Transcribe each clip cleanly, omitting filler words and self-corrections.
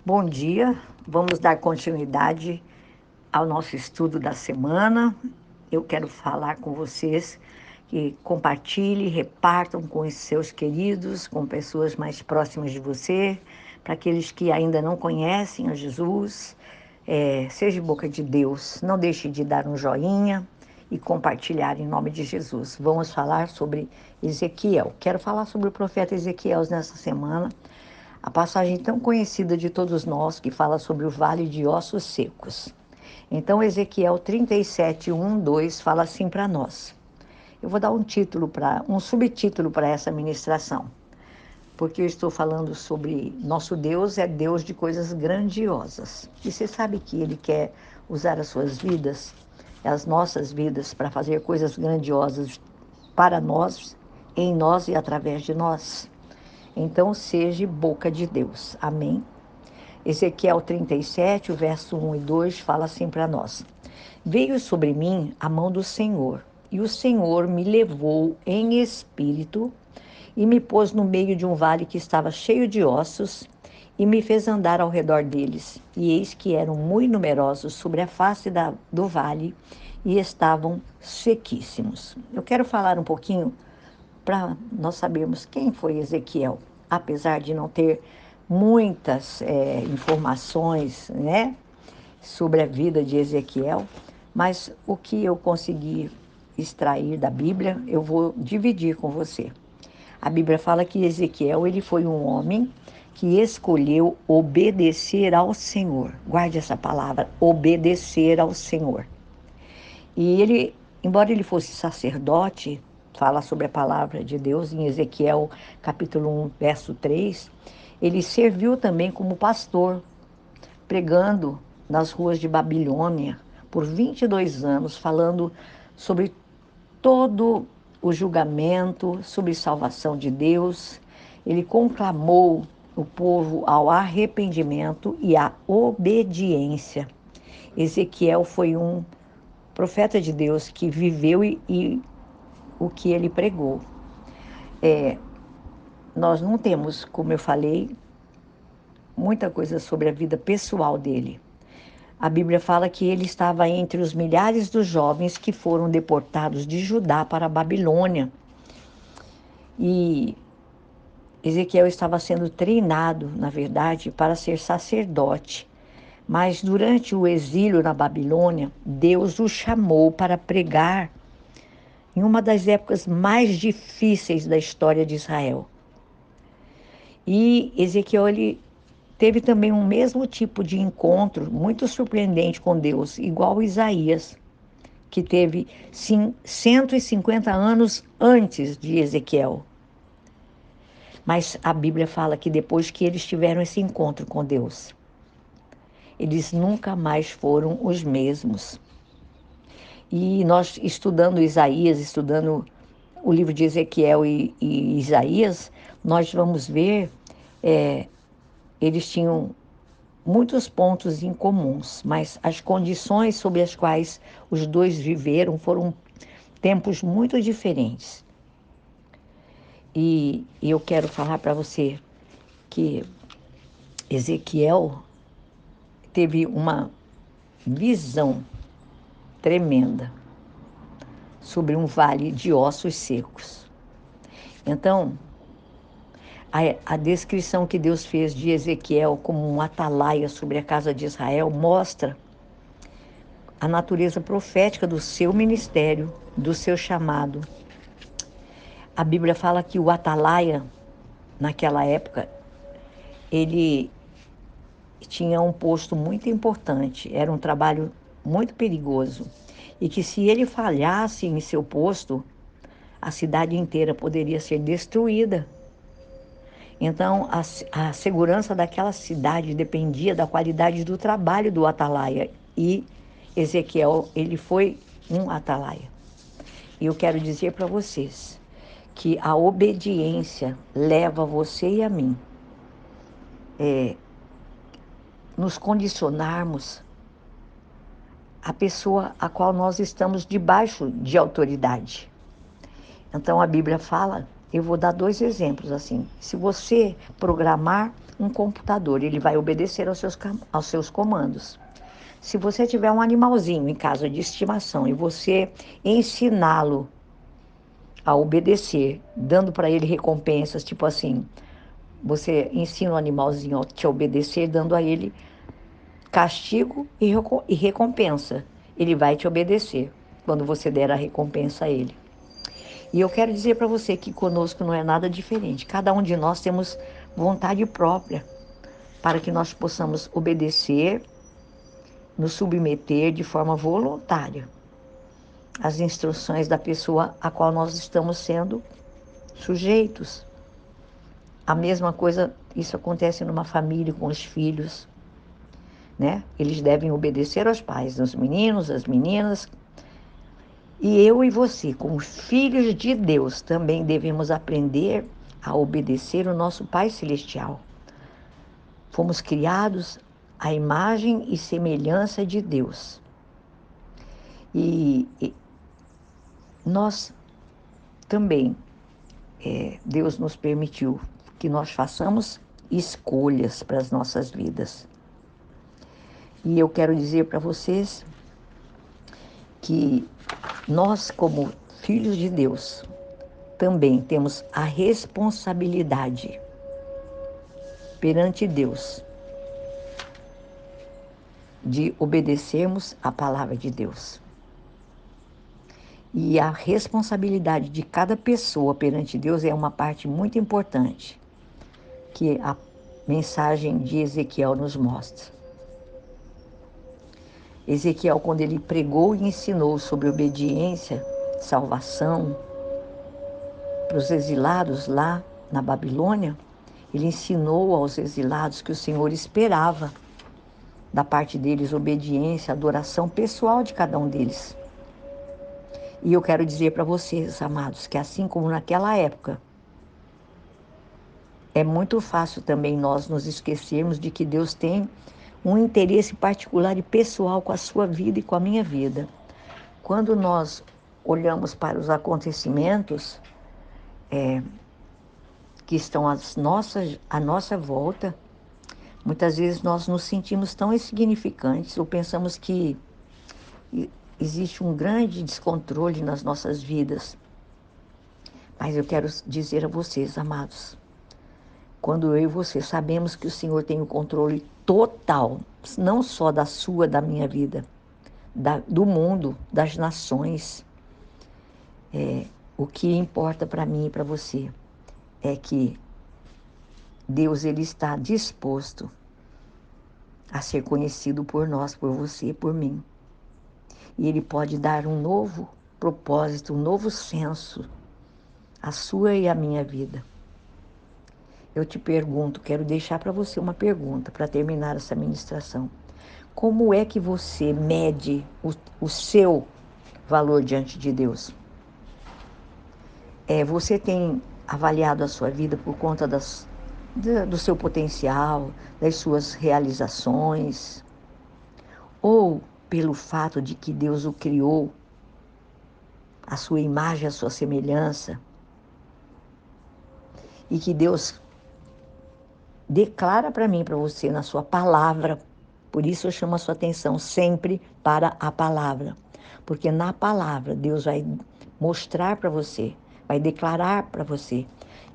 Bom dia, vamos dar continuidade ao nosso estudo da semana. Eu quero falar com vocês que compartilhem, repartam com os seus queridos, com pessoas mais próximas de você, para aqueles que ainda não conhecem a Jesus. Seja boca de Deus, não deixe de dar um joinha e compartilhar em nome de Jesus. Vamos falar sobre Ezequiel. Quero falar sobre o profeta Ezequiel nessa semana. A passagem tão conhecida de todos nós, que fala sobre o vale de ossos secos. Então, Ezequiel 37, 1, 2, fala assim para nós. Eu vou dar um subtítulo para essa ministração, porque eu estou falando sobre nosso Deus é Deus de coisas grandiosas. E você sabe que Ele quer usar as suas vidas, as nossas vidas, para fazer coisas grandiosas para nós, em nós e através de nós. Então, seja boca de Deus. Amém? Ezequiel 37, o verso 1 e 2, fala assim para nós. Veio sobre mim a mão do Senhor, e o Senhor me levou em espírito e me pôs no meio de um vale que estava cheio de ossos e me fez andar ao redor deles. E eis que eram muito numerosos sobre a face do vale e estavam sequíssimos. Eu quero falar um pouquinho para nós sabermos quem foi Ezequiel, apesar de não ter muitas informações, né, sobre a vida de Ezequiel, mas o que eu consegui extrair da Bíblia, eu vou dividir com você. A Bíblia fala que Ezequiel, ele foi um homem que escolheu obedecer ao Senhor. Guarde essa palavra, obedecer ao Senhor. E ele, embora ele fosse sacerdote, fala sobre a palavra de Deus em Ezequiel capítulo 1, verso 3, ele serviu também como pastor, pregando nas ruas de Babilônia por 22 anos, falando sobre todo o julgamento, sobre salvação de Deus. Ele conclamou o povo ao arrependimento e à obediência. Ezequiel foi um profeta de Deus que viveu e o que ele pregou. Nós não temos, como eu falei, muita coisa sobre a vida pessoal dele. A Bíblia fala que ele estava entre os milhares dos jovens que foram deportados de Judá para a Babilônia. E Ezequiel estava sendo treinado, na verdade, para ser sacerdote. Mas durante o exílio na Babilônia, Deus o chamou para pregar em uma das épocas mais difíceis da história de Israel. E Ezequiel, ele teve também um mesmo tipo de encontro muito surpreendente com Deus, igual Isaías, que teve 150 anos antes de Ezequiel. Mas a Bíblia fala que depois que eles tiveram esse encontro com Deus, eles nunca mais foram os mesmos. E nós, estudando Isaías, estudando o livro de Ezequiel e Isaías, nós vamos ver, eles tinham muitos pontos em comuns, mas as condições sob as quais os dois viveram foram tempos muito diferentes. E eu quero falar para você que Ezequiel teve uma visão tremenda sobre um vale de ossos secos. Então, a descrição que Deus fez de Ezequiel como um atalaia sobre a casa de Israel mostra a natureza profética do seu ministério, do seu chamado. A Bíblia fala que o atalaia, naquela época, ele tinha um posto muito importante, era um trabalho muito perigoso, e que se ele falhasse em seu posto, a cidade inteira poderia ser destruída. Então, a segurança daquela cidade dependia da qualidade do trabalho do atalaia. E Ezequiel, ele foi um atalaia. E eu quero dizer para vocês que a obediência leva você e a mim nos condicionarmos à pessoa a qual nós estamos debaixo de autoridade. Então, a Bíblia fala, eu vou dar 2 exemplos assim. Se você programar um computador, ele vai obedecer aos seus comandos. Se você tiver um animalzinho em casa de estimação e você ensiná-lo a obedecer, dando para ele recompensas, tipo assim, você ensina o animalzinho a te obedecer, dando a ele castigo e recompensa. Ele vai te obedecer quando você der a recompensa a ele. E eu quero dizer para você que conosco não é nada diferente. Cada um de nós temos vontade própria para que nós possamos obedecer, nos submeter de forma voluntária às instruções da pessoa a qual nós estamos sendo sujeitos. A mesma coisa, isso acontece numa família com os filhos, né? Eles devem obedecer aos pais, aos meninos, às meninas. E eu e você, como filhos de Deus, também devemos aprender a obedecer o nosso Pai Celestial. Fomos criados à imagem e semelhança de Deus. E nós também, Deus nos permitiu que nós façamos escolhas para as nossas vidas. E eu quero dizer para vocês que nós, como filhos de Deus, também temos a responsabilidade perante Deus de obedecermos a palavra de Deus. E a responsabilidade de cada pessoa perante Deus é uma parte muito importante que a mensagem de Ezequiel nos mostra. Ezequiel, quando ele pregou e ensinou sobre obediência, salvação para os exilados lá na Babilônia, ele ensinou aos exilados que o Senhor esperava da parte deles obediência, adoração pessoal de cada um deles. E eu quero dizer para vocês, amados, que assim como naquela época, é muito fácil também nós nos esquecermos de que Deus tem um interesse particular e pessoal com a sua vida e com a minha vida. Quando nós olhamos para os acontecimentos que estão à nossa volta, muitas vezes nós nos sentimos tão insignificantes ou pensamos que existe um grande descontrole nas nossas vidas. Mas eu quero dizer a vocês, amados, quando eu e você sabemos que o Senhor tem o controle total, não só da sua, da minha vida, do mundo, das nações, o que importa para mim e para você é que Deus, ele está disposto a ser conhecido por nós, por você e por mim. E ele pode dar um novo propósito, um novo senso à sua e à minha vida. Eu te pergunto, quero deixar para você uma pergunta para terminar essa ministração. Como é que você mede o seu valor diante de Deus? Você tem avaliado a sua vida por conta do seu potencial, das suas realizações, ou pelo fato de que Deus o criou, a sua imagem, a sua semelhança, e que Deus declara para mim, para você, na sua palavra. Por isso eu chamo a sua atenção sempre para a palavra. Porque na palavra Deus vai mostrar para você, vai declarar para você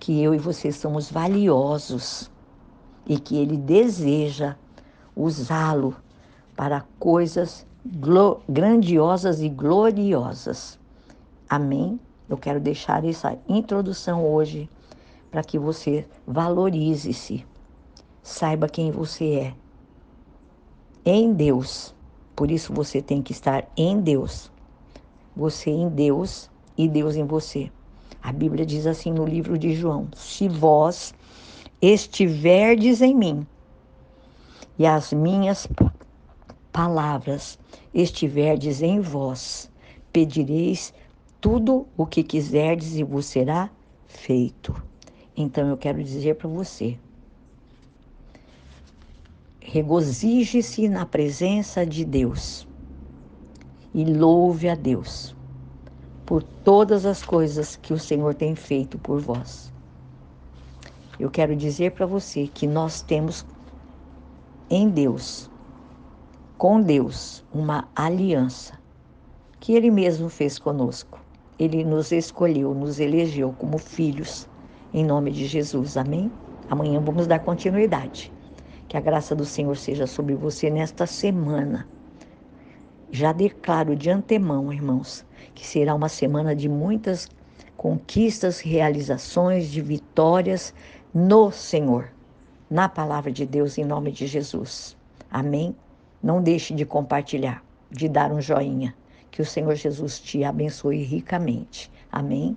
que eu e você somos valiosos e que Ele deseja usá-lo para coisas grandiosas e gloriosas. Amém? Eu quero deixar essa introdução hoje para que você valorize-se. Saiba quem você é. Em Deus. Por isso você tem que estar em Deus. Você em Deus e Deus em você. A Bíblia diz assim no livro de João: se vós estiverdes em mim e as minhas palavras estiverdes em vós, pedireis tudo o que quiserdes e vos será feito. Então eu quero dizer para você, regozije-se na presença de Deus e louve a Deus por todas as coisas que o Senhor tem feito por vós. Eu quero dizer para você que nós temos em Deus, com Deus, uma aliança que Ele mesmo fez conosco. Ele nos escolheu, nos elegeu como filhos, em nome de Jesus, amém? Amanhã vamos dar continuidade. Que a graça do Senhor seja sobre você nesta semana. Já declaro de antemão, irmãos, que será uma semana de muitas conquistas, realizações, de vitórias no Senhor, na palavra de Deus, em nome de Jesus. Amém? Não deixe de compartilhar, de dar um joinha. Que o Senhor Jesus te abençoe ricamente. Amém?